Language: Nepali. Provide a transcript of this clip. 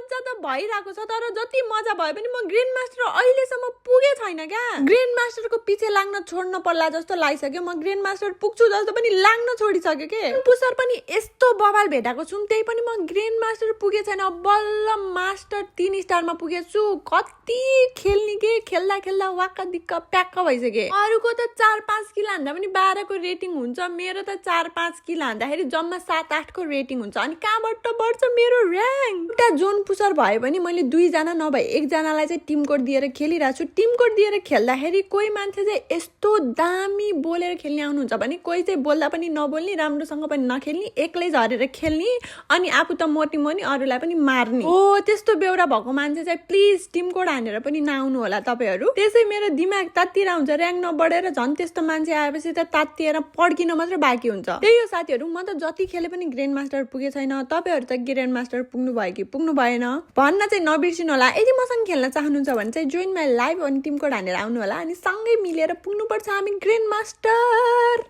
मजा त भइरहेको छ तर जति मजा भए पनि म ग्रान्ड मास्टर अहिलेसम्म पुगे छैन क्या। ग्रान्ड मास्टरको पछि लाग्न छोड्न पर्ला जस्तो लागिसक्यो। म ग्रान्ड मास्टर पुग्छु जस्तो पनि लाग्न छोडिसक्यो के। पुसर पनि यस्तो बबाल भेटाएको छु त्यही पनि म ग्रान्ड मास्टर पुगे छैन। बल्ल मास्टर 3 स्टारमा पुगेछु। कति खेल्ने के खेल्दा खेल्दा वाक्क दिक्क प्याक्क भइसके। अरूको त 4-5 किल हान्दा पनि 12 को रेटिङ हुन्छ, मेरो त 4-5 किल हान्दाखेरि जम्मा 7-8 को रेटिङ हुन्छ। अनि कहाँबाट बढ्छ मेरो र्याङ्क? एउटा जोन पुसर भए पनि मैले 2 जना नभए 1 जनालाई चाहिँ टिम कोड दिएर खेलिरहेको छु। टिम कोड दिएर खेल्दाखेरि कोही मान्छे चाहिँ यस्तो दामी बोलेर खेल्ने आउनुहुन्छ भने कोही चाहिँ बोल्दा पनि नबोल्ने, राम्रोसँग पनि नखेल्ने, एक्लै झरेर खेल्ने, अनि आफू त मोटी मोनी अरूलाई पनि मार्ने। हो त्यस्तो बेउरा भएको मान्छे चाहिँ प्लिज टिम कोड हानेर पनि नआउनु होला तपाईहरु। त्यसै मेरो दिमाग तात्तिरा हुन्छ, र्याङ्क नबढेर झन् त्यस्तो मान्छे आएपछि त तात्तिएर पड्किन मात्र बाँकी हुन्छ। त्यही हो साथीहरु, म त जति खेले पनि ग्रान्ड मास्टर पुगे छैन। तपाईहरु त ग्रान्ड मास्टर पुग्नु भयो कि पुग्नु भएन भन्न चाहिँ नबिर्सिनु होला। यदि मसँग खेल्न चाहनुहुन्छ भने चाहिँ जोइन माई लाइभ अनि टिम कोड हानेर आउनु होला। अनि सँगै मिलेर पुग्नु पर्छ हामी ग्रान्ड मास्टर।